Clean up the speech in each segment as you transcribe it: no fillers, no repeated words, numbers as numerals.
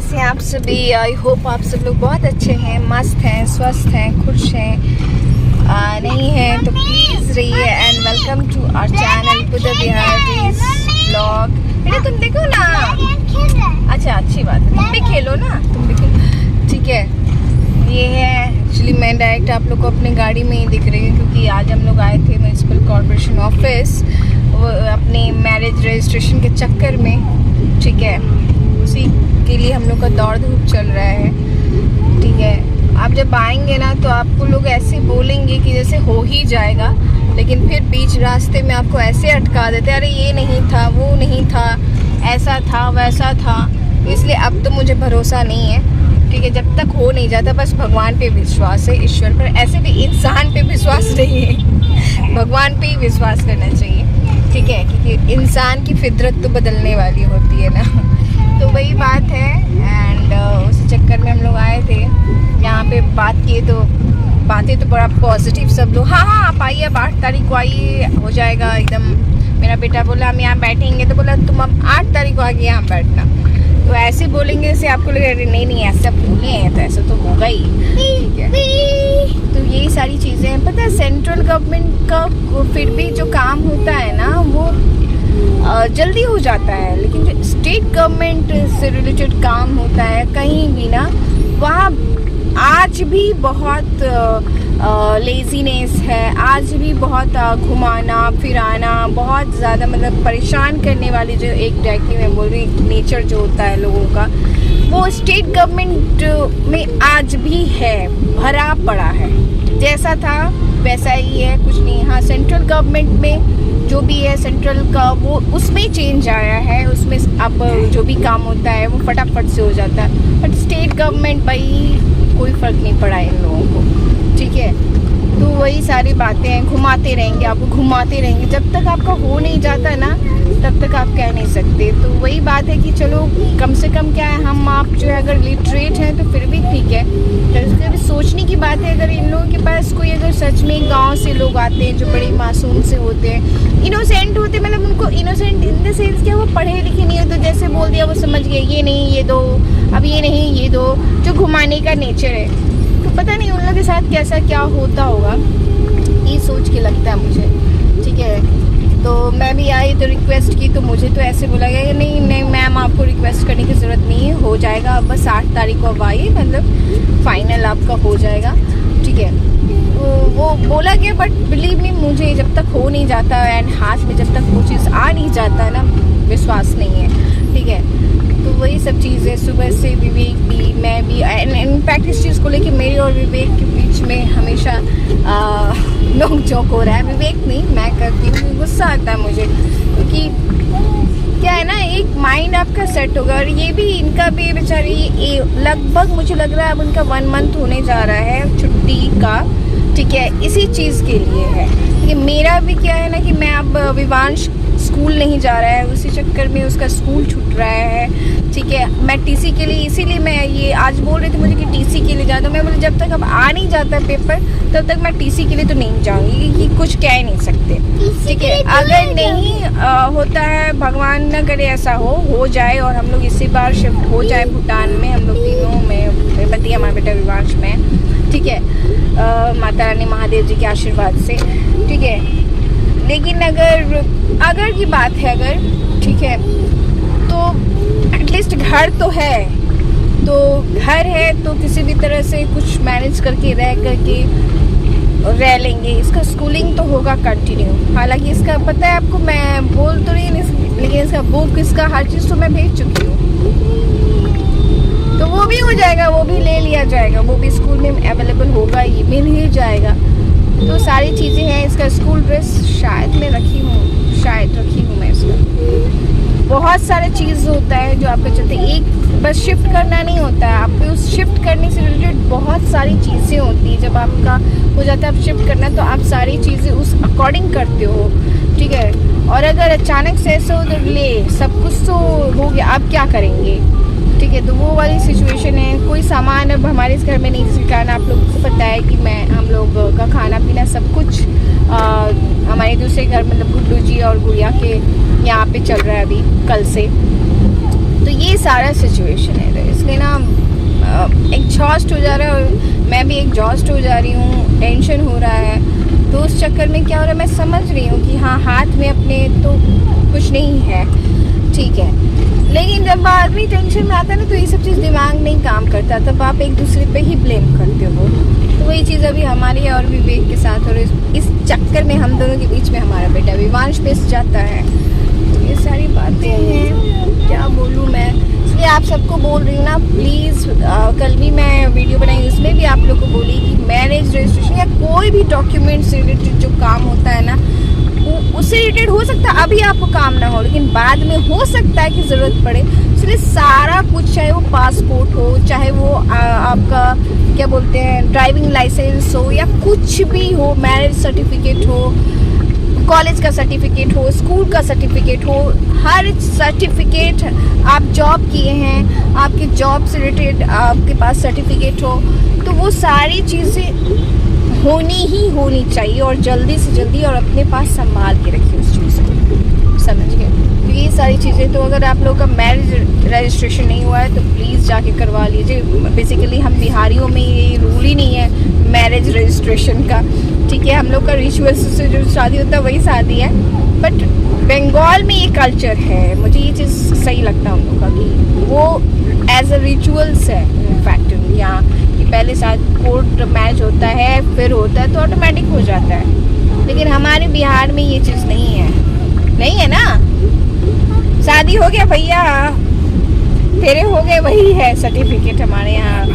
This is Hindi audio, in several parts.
कैसे हैं आप सभी। आई होप आप सब लोग बहुत अच्छे हैं, मस्त हैं, स्वस्थ हैं, खुश हैं। नहीं हैं तो प्लीज़ रहिए and welcome to our channel Buddha Biharis blog. बेटा तुम देखो ना, अच्छा अच्छी बात है, तुम भी खेलो ना, तुम भी खेलो, ठीक है। ये है एक्चुअली मैं डायरेक्ट आप लोग को अपनी गाड़ी में ही दिख रही हूँ क्योंकि आज हम लोग आए थे म्यूनसिपल कॉर्पोरेशन ऑफिस अपने मैरिज रजिस्ट्रेशन के चक्कर में, ठीक है। उसी के लिए हम लोग का दौड़ धूप चल रहा है, ठीक है। आप जब आएंगे ना तो आपको लोग ऐसे बोलेंगे कि जैसे हो ही जाएगा, लेकिन फिर बीच रास्ते में आपको ऐसे अटका देते, अरे ये नहीं था, वो नहीं था, ऐसा था, वैसा था। इसलिए अब तो मुझे भरोसा नहीं है, ठीक है। जब तक हो नहीं जाता बस भगवान पे विश्वास है, ईश्वर पर। ऐसे भी इंसान पे विश्वास नहीं है, भगवान पे ही विश्वास करना चाहिए, ठीक है, क्योंकि इंसान की फितरत तो बदलने वाली होती है ना। तो वही बात है एंड उसी चक्कर में हम लोग आए थे यहाँ पे। बात किए तो बातें तो बड़ा पॉजिटिव सब लोग, हाँ हाँ आप आइए, अब 8 तारीख को आइए, हो जाएगा एकदम। मेरा बेटा बोला हम यहाँ बैठेंगे, तो बोला तुम अब 8 तारीख को आके यहाँ बैठना। तो ऐसे बोलेंगे जैसे आपको लगे नहीं नहीं ऐसा बोले हैं तो ऐसा तो होगा ही, ठीक है। तो यही सारी चीज़ें हैं। पता है सेंट्रल गवर्नमेंट का फिर भी जो काम होता है ना वो जल्दी हो जाता है, लेकिन जो स्टेट गवर्नमेंट से रिलेटेड काम होता है कहीं भी ना, वहाँ आज भी बहुत लेजीनेस है, आज भी बहुत घुमाना फिराना, बहुत ज़्यादा मतलब परेशान करने वाली जो एक डायरेक्टली मैं बोल रही नेचर जो होता है लोगों का, वो स्टेट गवर्नमेंट में आज भी है, भरा पड़ा है। जैसा था वैसा ही है, कुछ नहीं। हाँ सेंट्रल गवर्नमेंट में जो भी है सेंट्रल का वो उसमें चेंज आया है, उसमें अब जो भी काम होता है वो फटाफट से हो जाता है। बट स्टेट गवर्नमेंट भाई कोई फ़र्क नहीं पड़ा इन लोगों को, ठीक है। तो वही सारी बातें हैं, घुमाते रहेंगे, आपको घुमाते रहेंगे, जब तक आपका हो नहीं जाता ना तब तक आप कह नहीं सकते। तो वही बात है कि चलो कम से कम क्या है, हम आप जो है अगर लिटरेट हैं तो फिर भी ठीक है। तो उसके भी सोचने की बात है, अगर इन लोगों के पास कोई अगर सच में गांव से लोग आते हैं जो बड़े मासूम से होते हैं, इनोसेंट होते, मतलब उनको इनोसेंट इन द सेंस क्या वो पढ़े लिखे नहीं हो, तो जैसे बोल दिया वो समझ गए, ये नहीं ये दो, अब ये नहीं ये दो, जो घुमाने का नेचर है। तो पता नहीं उन लोगों के साथ कैसा क्या होता होगा, ये सोच के लगता है मुझे, ठीक है। तो मैं भी आई तो रिक्वेस्ट की, तो मुझे तो ऐसे बोला गया कि नहीं नहीं मैम आपको रिक्वेस्ट करने की ज़रूरत नहीं है, हो जाएगा, अब बस 8 तारीख को अब आइए, मतलब फाइनल आपका हो जाएगा, ठीक है। तो वो बोला गया, बट बिलीव मी मुझे जब तक हो नहीं जाता एंड हाथ में जब तक वो चीज़ आ नहीं जाता है ना, विश्वास नहीं है, ठीक है। तो वही सब चीज़ें सुबह से विवेक भी, मैं भी, इनफैक्ट इस चीज़ को लेके मेरे और विवेक के बीच में हमेशा नोक झोंक हो रहा है। विवेक नहीं, मैं करती हूँ, गुस्सा आता है मुझे, क्योंकि क्या है ना, एक माइंड आपका सेट होगा। और ये भी इनका भी बेचारी लगभग मुझे लग रहा है अब उनका 1 मंथ होने जा रहा है छुट्टी का, ठीक है, इसी चीज़ के लिए है। कि मेरा भी क्या है ना कि मैं अब विवांश स्कूल नहीं जा रहा है, उसी चक्कर में उसका स्कूल छूट रहा है, ठीक है। मैं टीसी के लिए, इसीलिए मैं ये आज बोल रही थी मुझे कि टीसी के लिए जा दो। मैं बोले जब तक अब आ नहीं जाता पेपर तब तक मैं टीसी के लिए तो नहीं जाऊंगी, कि कुछ कह नहीं सकते, ठीक है। अगर नहीं होता है, भगवान न करे ऐसा हो जाए और हम लोग इसी बार शिफ्ट हो जाए भूटान में, हम लोग तीनों में, पति हमारा बेटा विवांश में, ठीक है, माता रानी महादेव जी के आशीर्वाद से, ठीक है। लेकिन अगर की बात है, अगर ठीक है, तो एटलीस्ट घर तो है, तो घर है तो किसी भी तरह से कुछ मैनेज करके रह लेंगे। इसका स्कूलिंग तो होगा कंटिन्यू, हालांकि इसका पता है आपको, मैं बोल तो नहीं, लेकिन इसका बुक, इसका हर चीज़ तो मैं भेज चुकी हूँ, तो वो भी हो जाएगा, वो भी ले लिया जाएगा, वो भी स्कूल में अवेलेबल होगा, ये मिल ही जाएगा। तो सारी चीज़ें हैं। इसका स्कूल ड्रेस शायद मैं रखी हूँ मैं इसका। बहुत सारे चीज़ होता है जो आपके चलते, एक बस शिफ्ट करना नहीं होता है, आपको उस शिफ्ट करने से रिलेटेड बहुत सारी चीज़ें होती है। जब आपका हो जाता है आप शिफ्ट करना, तो आप सारी चीज़ें उस अकॉर्डिंग करते हो, ठीक है। और अगर अचानक से ऐसा हो तो ले सब कुछ तो हो गया, आप क्या करेंगे, ठीक है। तो वो वाली सिचुएशन है। कोई सामान अब हमारे इस घर में नहीं, जिसके कारण आप लोगों को पता है कि हम लोग का खाना पीना सब कुछ हमारे दूसरे घर मतलब गुड्डू जी और गुड़िया के यहाँ पे चल रहा है अभी कल से, तो ये सारा सिचुएशन है, तो इसलिए ना एग्जॉस्ट हो जा रहा है और मैं भी एग्जॉस्ट हो जा रही हूँ, टेंशन हो रहा है। तो उस चक्कर में क्या हो रहा है, मैं समझ रही हूँ कि हाँ हाथ में अपने तो कुछ नहीं है, ठीक है, लेकिन जब आदमी टेंशन में आता है ना तो ये सब चीज़ दिमाग नहीं काम करता, तब आप एक दूसरे पे ही ब्लेम करते हो। तो वही चीज़ अभी हमारी और विवेक के साथ हो रही है। इस चक्कर में हम दोनों के बीच में हमारा बेटा विवांश पिस जाता है। तो ये सारी बातें हैं, क्या बोलूँ मैं, इसलिए आप सबको बोल रही हूँ ना, प्लीज़ कल भी मैं वीडियो बनाई, उसमें भी आप लोग को बोली कि मैरिज रजिस्ट्रेशन या कोई भी डॉक्यूमेंट से रिलेटेड जो काम होता है ना, उससे रिलेटेड हो सकता है अभी आपको काम ना हो, लेकिन बाद में हो सकता है कि ज़रूरत पड़े। इसलिए सारा कुछ, चाहे वो पासपोर्ट हो, चाहे वो आपका क्या बोलते हैं ड्राइविंग लाइसेंस हो, या कुछ भी हो, मैरिज सर्टिफिकेट हो, कॉलेज का सर्टिफिकेट हो, स्कूल का सर्टिफिकेट हो, हर सर्टिफिकेट, आप जॉब किए हैं, आपके जॉब से रिलेटेड आपके पास सर्टिफिकेट हो, तो वो सारी चीज़ें होनी चाहिए, और जल्दी से जल्दी, और अपने पास संभाल के रखिए उस चीज़ को, समझ गए। तो ये सारी चीज़ें, तो अगर आप लोगों का मैरिज रजिस्ट्रेशन नहीं हुआ है तो प्लीज़ जाके करवा लीजिए। बेसिकली हम बिहारियों में ये रूल ही नहीं है मैरिज रजिस्ट्रेशन का, ठीक है, हम लोग का रिचुअल से जो शादी होता है वही शादी है, बट बंगाल में ये कल्चर है, मुझे ये चीज़ सही लगता है उन लोगों का कि वो एज अ रिचुअल्स है। इनफैक्ट यहाँ कि पहले साथ कोर्ट मैच होता है, फिर होता है तो ऑटोमेटिक हो जाता है, लेकिन हमारे बिहार में ये चीज़ नहीं है ना। शादी हो गया भैया, फेरे हो गए, वही है सर्टिफिकेट हमारे यहाँ,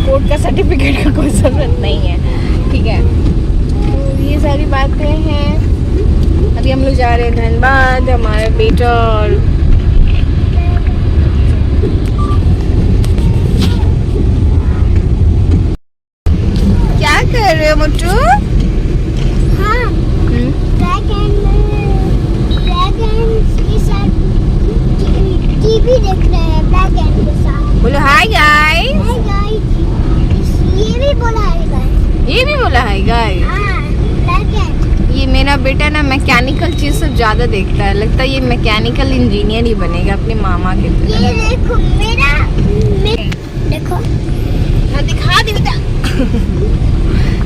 कोर्ट का सर्टिफिकेट का कोई ज़रूरत नहीं है, ठीक है। तो ये सारी बातें हैं। अभी हम लोग जा रहे हैं धनबाद, हमारा बेटा और क्या कर रहे हो मुट्टू? हाँ, टीवी देख रहे हैं ब्लैक एंड के साथ। बोलो हाय गाइस। Hi guys. ये भी बोला है गाइस। ये भी बोला है गाइस। हाँ, ब्लैक एंड। ये मेरा बेटा ना मैकेनिकल चीज़ सब ज़्यादा देखता है, लगता है ये मैकेनिकल इंजीनियर ही बनेगा अपने मामा के तरह। ये देखो मेरा देखो, हाँ दिखा दे बेटा।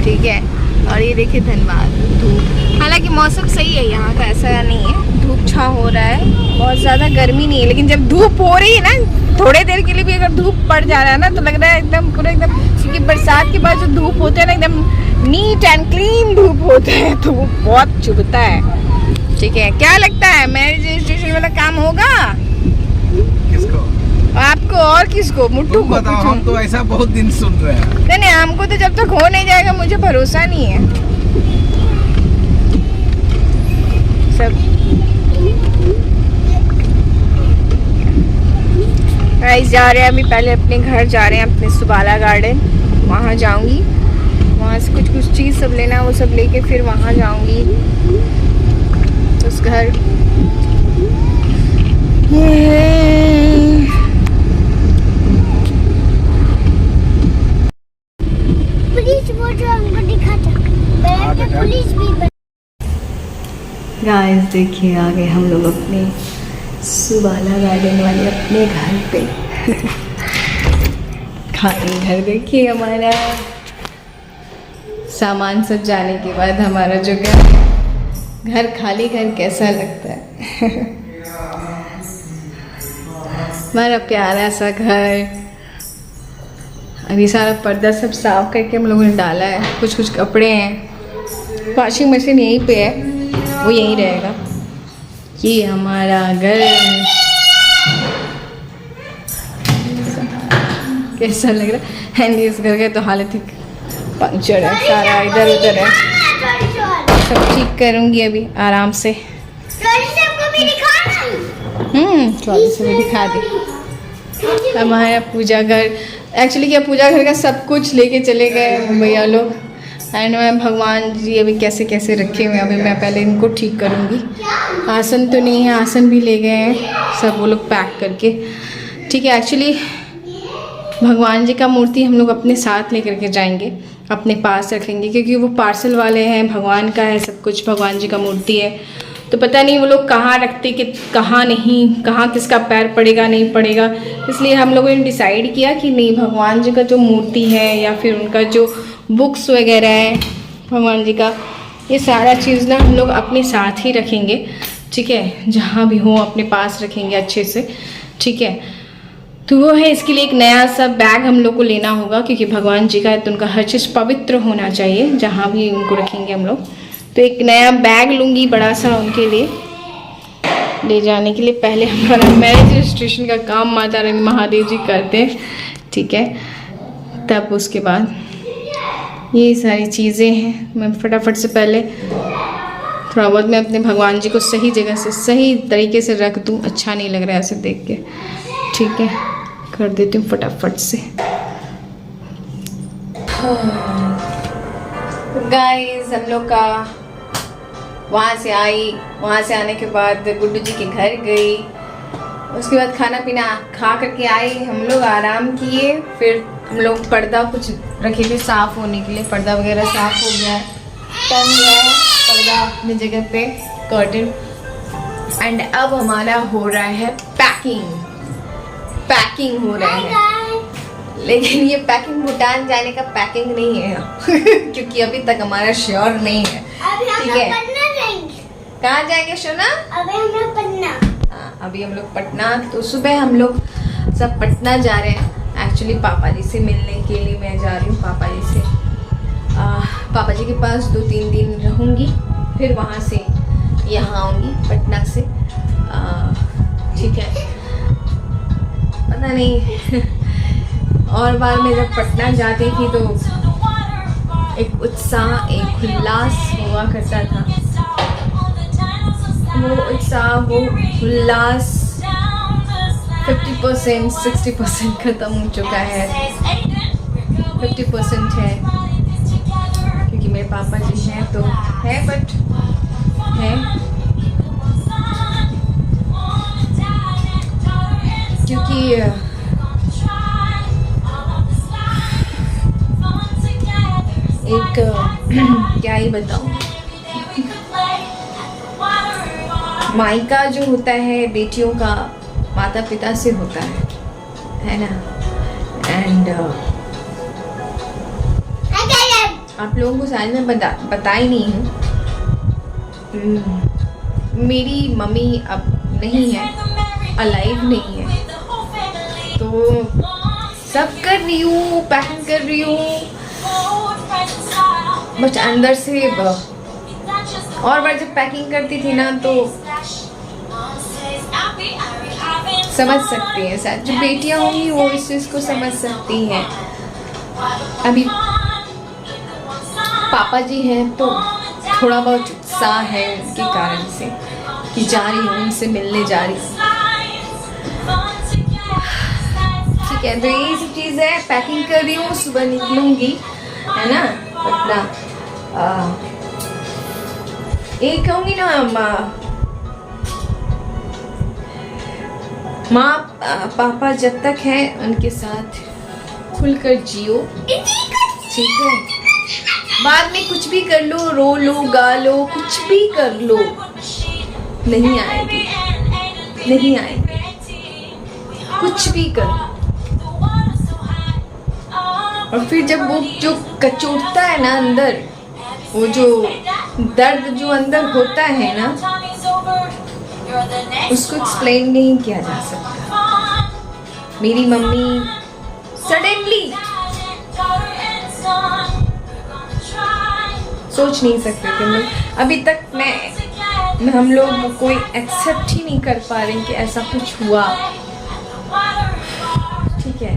ठीक है, और ये देखिए धनबाद, धूप, हालांकि मौसम सही है यहाँ का, ऐसा नहीं है, धूप छा हो रहा है, बहुत ज़्यादा गर्मी नहीं है, लेकिन जब धूप हो रही है ना, थोड़े देर के लिए भी अगर धूप पड़ जा रहा है ना, तो लग रहा है एकदम पूरा एकदम, क्योंकि बरसात के बाद जो धूप होता है ना, एकदम नीट एंड क्लीन धूप होता है, तो वो बहुत चुभता है। ठीक है, क्या लगता है मैरिज रजिस्ट्रेशन वाला काम होगा? किसको? आपको और किसको? मुट्टू को? बताओ, हम तो ऐसा बहुत दिन सुन रहे हैं। नहीं, हमको तो जब तक हो नहीं जाएगा मुझे भरोसा नहीं है। सब गाइस जा रहे हैं अभी, पहले अपने घर जा रहे हैं, अपने सुबाला गार्डन, वहाँ जाऊंगी, वहाँ से कुछ चीज़ सब लेना, वो सब लेके फिर वहाँ जाऊंगी उस घर। गाइस देखिए आ गए हम लोग अपने सुबाला गार्डन वाले अपने घर पे। खाली घर देखिए हमारा, सामान सब जाने के बाद हमारा जो घर खाली घर कैसा लगता है। हमारा प्यारा सा घर। अभी सारा पर्दा सब साफ करके हम लोगों ने डाला है, कुछ कपड़े हैं, वॉशिंग मशीन यहीं पे है, वो यहीं रहेगा। ये हमारा घर कैसा लग रहा है, एंड इस घर का तो हालत ही पंक्चर है, सारा इधर उधर है, सब ठीक करूँगी अभी आराम से। ट्रॉली से भी दिखा दी। हमारा पूजा घर, एक्चुअली क्या पूजा घर का सब कुछ लेके चले गए भैया लोग, एंड मैं भगवान जी अभी कैसे कैसे रखे हुए हैं, अभी मैं पहले इनको ठीक करूँगी। आसन तो नहीं है, आसन भी ले गए हैं सब वो लोग पैक करके, ठीक है। एक्चुअली भगवान जी का मूर्ति हम लोग अपने साथ लेकर के जाएंगे, अपने पास रखेंगे, क्योंकि वो पार्सल वाले हैं, भगवान का है सब कुछ, भगवान जी का मूर्ति है, तो पता नहीं वो लोग कहाँ रखते कि कहाँ नहीं, कहाँ किसका पैर पड़ेगा नहीं पड़ेगा। इसलिए हम लोगों ने डिसाइड किया कि नहीं, भगवान जी का जो मूर्ति है या फिर उनका जो बुक्स वगैरह है भगवान जी का, ये सारा चीज़ ना हम लोग अपने साथ ही रखेंगे, ठीक है, जहाँ भी हो अपने पास रखेंगे अच्छे से, ठीक है। तो वो है, इसके लिए एक नया सा बैग हम लोग को लेना होगा, क्योंकि भगवान जी का है तो उनका हर चीज़ पवित्र होना चाहिए जहाँ भी उनको रखेंगे हम लोग। तो एक नया बैग लूँगी बड़ा सा उनके लिए ले जाने के लिए। पहले हमारा मैरिज रजिस्ट्रेशन का काम माता रानी महादेव जी करते हैं, ठीक है, तब उसके बाद ये सारी चीज़ें हैं। मैं फटाफट से पहले थोड़ा बहुत मैं अपने भगवान जी को सही जगह से सही तरीके से रख दूँ, अच्छा नहीं लग रहा है ऐसे देख के, ठीक है, कर देती हूँ फटाफट से। गाइस हम लोग का वहाँ से आई, वहाँ से आने के बाद गुड्डू जी के घर गई, उसके बाद खाना पीना खा करके आए, हम लोग आराम किए, फिर हम लोग पर्दा कुछ रखे थे साफ़ होने के लिए, पर्दा वगैरह साफ़ हो गया है, टंग गया है पर्दा अपनी जगह पे, कर्टन। एंड अब हमारा हो रहा है पैकिंग हो रहा है, लेकिन ये पैकिंग भूटान जाने का पैकिंग नहीं है क्योंकि अभी तक हमारा श्योर नहीं है, ठीक है। कहाँ जाएंगे सोना? अभी हम लोग पटना। हाँ, अभी हम लोग पटना, तो सुबह हम लोग सब पटना जा रहे हैं। एक्चुअली पापा जी से मिलने के लिए मैं जा रही हूँ, पापा जी से पापा जी के पास 2-3 दिन रहूँगी, फिर वहाँ से यहाँ आऊँगी पटना से, ठीक है। पता नहीं और बार मैं जब पटना जाती थी तो एक उत्साह, एक उल्लास हुआ करता था, वो उत्साह, वो उल्लास 50% 60% ख़त्म हो चुका है, 50% है, क्योंकि मेरे पापा जी हैं तो है, बट है क्योंकि एक क्या ही बताऊँ, मायका जो होता है बेटियों का माता पिता से होता है ना। एंड आप लोगों को शायद मैं बता ही नहीं हूँ, मेरी मम्मी अब नहीं है, अलाइव नहीं है, तो सब कर रही हूँ, पैकिंग कर रही हूँ, बट अंदर से और बार जब पैकिंग करती थी ना तो समझ सकती हैं, शायद जो बेटियां होंगी वो इस चीज़ को समझ सकती हैं। अभी पापा जी हैं तो थोड़ा बहुत उत्साह है उनके कारण से कि जा रही हूँ, उनसे मिलने जा रही हूँ, ठीक है। तो यही सब चीज़ है, पैकिंग कर रही हूँ, सुबह निकलूँगी, है ना, पटना। एक कहूँगी ना, माँ पापा जब तक हैं उनके साथ खुलकर जियो, ठीक है। बाद में कुछ भी कर लो, रो लो, गा लो, कुछ भी कर लो, नहीं आएगी, नहीं आएगी, कुछ भी कर लो। और फिर जब वो जो कचोटता है ना अंदर, वो जो दर्द जो अंदर होता है ना, उसको एक्सप्लेन नहीं किया जा सकता। मेरी मम्मी सडनली सोच नहीं सकते थे हम लोग, अभी तक मैं हम लोग कोई एक्सेप्ट ही नहीं कर पा रहे कि ऐसा कुछ हुआ, ठीक है।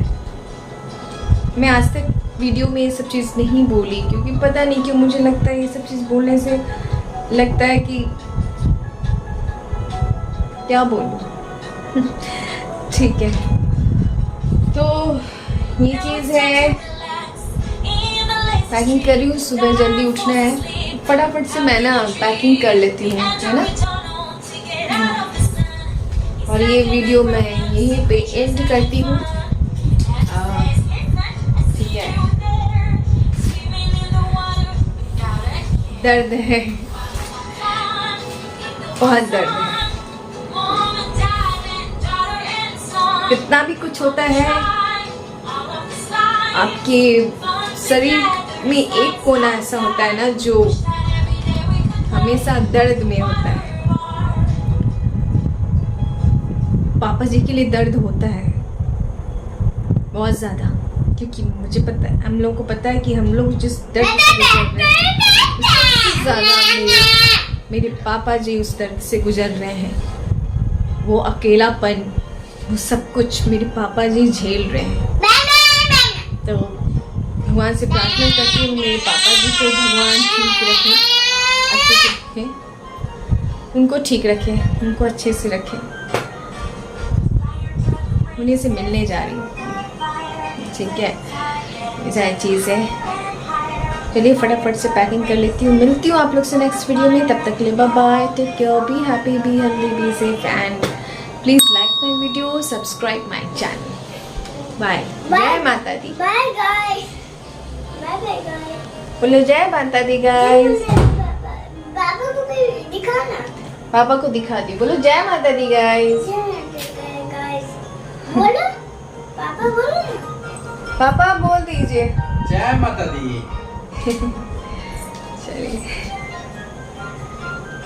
मैं आज तक वीडियो में ये सब चीज़ नहीं बोली, क्योंकि पता नहीं क्यों मुझे लगता है ये सब चीज़ बोलने से लगता है कि क्या बोलूं ठीक है। तो ये चीज़ है, पैकिंग कर रही हूँ, सुबह जल्दी उठना है, फटाफट से मैं ना पैकिंग कर लेती हूँ, है ना। और ये वीडियो मैं यहीं पे एंड करती हूँ, ठीक है। दर्द है बहुत दर्द है। कितना भी कुछ होता है, आपके शरीर में एक कोना ऐसा होता है ना जो हमेशा दर्द में होता है। पापा जी के लिए दर्द होता है बहुत ज़्यादा, क्योंकि मुझे पता है, हम लोगों को पता है कि हम लोग जिस दर्द से गुजर रहे हैं उससे ज़्यादा मेरे पापा जी उस दर्द से गुजर रहे हैं। वो अकेलापन, वो सब कुछ मेरे पापा जी झेल रहे हैं। तो भगवान से प्रार्थना करती हूँ मेरे पापा जी को भगवान ठीक रखें, अच्छे से रखें, उनको ठीक रखें, उनको अच्छे से रखें। उन्हीं से मिलने जा रही हूँ, ठीक है। ये सारी चीज़ें, चलिए फटाफट से पैकिंग कर लेती हूँ। मिलती हूँ आप लोग से नेक्स्ट वीडियो में, तब तक के लिए bye bye, take care, be happy, be healthy, be safe and please like my video, subscribe my channel. Bye, जय Mata Di. Bye guys, bye bye guys. बोलो जय माता दी गाइस। पापा को भी दिखाना। पापा को दिखा दी, बोलो जय माता दी गाइस। गाइस बोलो, पापा बोलो। पापा बोल दीजिए। जय माता दी। चलिए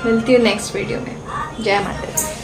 मिलती हूँ नेक्स्ट वीडियो में। जय माता दी।